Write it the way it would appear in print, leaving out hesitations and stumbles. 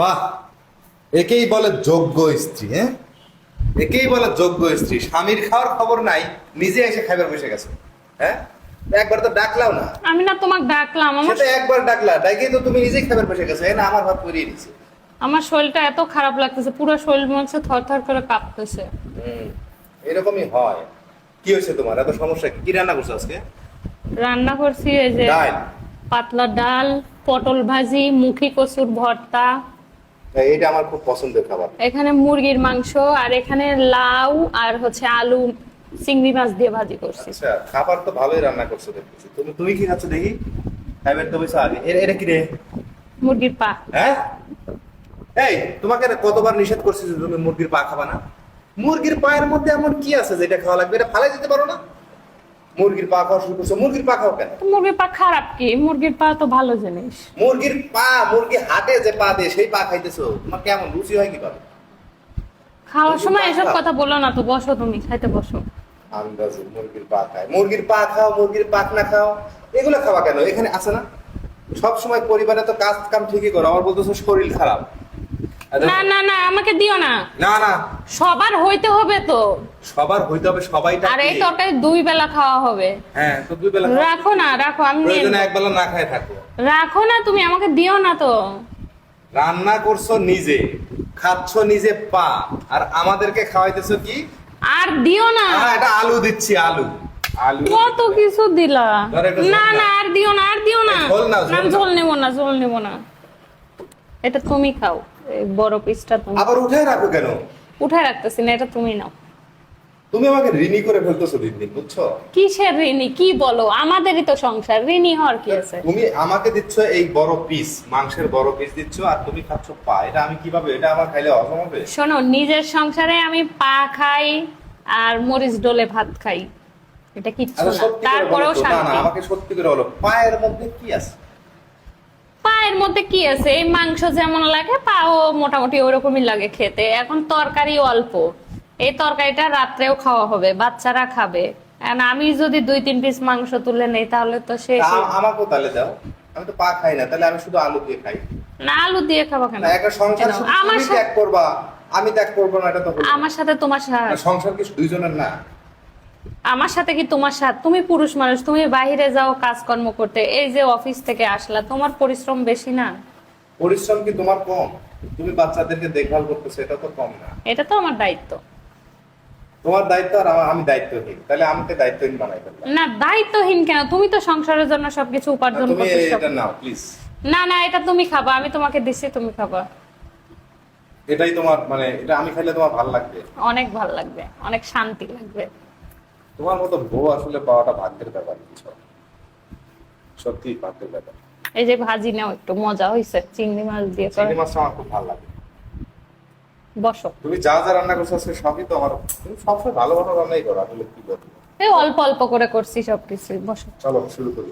বাহ, একেই বলে যোগ্য স্ত্রী। হ্যাঁ, একেই বলে যোগ্য স্ত্রী। স্বামীর খাওয়ার খবর নাই, নিজে এসে খাইবার বসে গেছে। হ্যাঁ, একবার তো ডাকলাও না। আমি না তোমাকে ডাকলাম, সেটা একবার ডাকলা, ডাইকেই তো তুমি নিজেই খাইবার বসে গেছো। না, আমার ভাত করিয়ে দিছে। আমার শরীরটা এত খারাপ লাগতেছে, পুরো শরীর মনে হচ্ছে থরথর করে কাঁপতেছে। এরকমই হয়। কি হয়েছে তোমার? এত সমস্যা কি? কি রান্না করছো আজকে? রান্না করছি এই যে ডাল। পাতলা ডাল, পটল ভাজি, মুখী কচুর ভর্তা, এইটা আমার খুব পছন্দের খাবার। এখানে মুরগির মাংস, আর এখানে লাউ আর হচ্ছে আলু চিংড়ি মাছ দিয়ে ভাজি করছি। আচ্ছা, খাবার তো ভালোই রান্না করছো দেখতেছি। তুমি তুমি কি খাচ্ছ দেখি? খাইবার তো বসে আগে। এটা কি রে? মুরগির পা। হ্যাঁ, এই তোমাকে কতবার নিষেধ করছি যে তুমি মুরগির পা খাবা না? মুরগির পায়ের মধ্যে এমন কি আছে যেটা খাওয়া লাগবে? এটা ফালাই দিতে পারো না? মুরগির পা খাওয়া শুরু করছো। মুরগির পা খাও কেন? তো মুরগির পা খারাপ কি? মুরগির পা তো ভালো জিনিস। মুরগির পা, মুরগি হাটে যে পা দেয় সেই পা খাইতেছো। তোমার কেমন রুচি হয় কি পাবে? খাওয়ার সময় মুরগির পা এসব খাও? কথা বলো না তো, বসো তুমি খাইতে বসো। আন্দাজে মুরগির পা খায়। মুরগির পা খাও, মুরগির পাখনা খাও, এগুলো খাওয়া কেন? এখানে আছে না সব সময় পরিবারে তো কাজ কাম ঠিকই করো, আমার বলতেছো শরীর খারাপ। না না না, আমাকে দিও না। না না, সবার হইতে হবে তো। সবার হইতে হবে, সবাইটা। আর এই তরকারি 2 বেলা খাওয়া হবে। হ্যাঁ, তো দুই বেলা রাখো না, রাখো, আমি নিয়ে প্রয়োজনে নেবো। এক বেলা না খায় থাকো। রাখো না, তুমি আমাকে দিও না তো। রান্না করছো নিজে, খাচ্ছ নিজে পা, আর আমাদেরকে খাওয়াইতেছো কি? আর দিও না। এটা আলু দিচ্ছি, আলু আলু। কত কিছু দিলা। ধরো একটু ঝোল না নাও। না, আর দিও না, আর দিও না। ঝোল নাও, ঝোল না, নাও। ঝোল নেবো না, ঝোল নেবো না। এটা তুমি খাও, এই বড় পিসটা তুমি। আবার উঠে রাখো কেন? উঠে রাখতেছি না, এটা তুমি নাও। তুমি আমাকে ঋণী করে ফেলতেছো দিন দিন, বুঝছো? কিসের ঋণী? কি বলো? আমাদেরই তো সংসার, ঋণী হওয়ার কি আছে? তুমি আমাকে দিচ্ছ এই বড় পিস, মাংসের বড় পিস দিচ্ছ, আর তুমি খাচ্ছ পা। এটা আমি কিভাবে? এটা আমার খাইলে হজম হবে? শোনো, নিজের সংসারে আমি পা খাই আর মরিচ ডলে ভাত খাই, এটা কিচ্ছু আচ্ছা, না। সত্যি করে বলো তারপরেও তো। না না, শান্তি। আমাকে সত্যি করে বলো, পায়ের মধ্যে কি আছে? পায়ের মধ্যে কি আছে? এই মাংস যেমন লাগে, পাও মোটামুটি ওরকমই লাগে খেতে। এখন তরকারি অল্প, এই তরকারিটা রাত্রেও খাওয়া হবে, বাচ্চারা খাবে। আর আমি যদি 2-3 পিস মাংস তুলে নেই তাহলে তো শেষ। আমাকেও তাহলে দাও। আমি তো পা খাই না, তাহলে আমি শুধু আলু দিয়ে খাই। না, আলু দিয়ে খাবো কেন? না, একটা সংসার শুধু আমার তুমি সাথে, ত্যাগ করবা, আমি ত্যাগ করবো না, এটা তো হলো না। আমার সাথে তোমার সাথে, সংসার কি দুইজনের না? আমার সাথে কি তোমার সাথে? তুমি পুরুষ মানুষ, তুমি বাইরে যাও কাজকর্ম করতে, এই যে অফিস থেকে আসলা, তোমার পরিশ্রম বেশি না? পরিশ্রম কি তোমার কম? তুমি বাচ্চাদেরকে দেখভাল করতেছো, এটা তো কম না। এটা তো আমার দায়িত্ব। তোমার দায়িত্ব আর আমি দায়িত্বহীন, তাহলে আমাকে দায়িত্বহীন বানাই ফেললাম। না, দায়িত্বহীন কেন? তুমি তো সংসারের জন্য সবকিছু উপার্জন তুমি করতেছো। এটা নাও প্লিজ। না না, এটা তুমি খাবা, আমি তোমাকে দিচ্ছি, তুমি খাবা। এটাই তোমার মানে, এটা আমি খাইলে তোমার ভালো লাগবে? অনেক ভালো লাগবে, অনেক শান্তি লাগবে। তোমার মতো বউ আসলে পাওয়াটা ভাগ্যের ব্যাপার, বুঝছো? সত্যি ভাগ্যের ব্যাপার। এই যে ভাজি নাও, একটু মজা হয়েছে, চিংড়ি মাছ দিয়ে করে। চিংড়ি মাছটা আমার খুব ভালো লাগে। বসো। তুমি যা যা রান্না করছো আজকে সবই তো আমার, তুমি সবসময় ভালো ভালো রান্নাই করো, আসলে কি বলবো। এই অল্প অল্প করে করছি সবকিছু, বসো। চলো শুরু করি।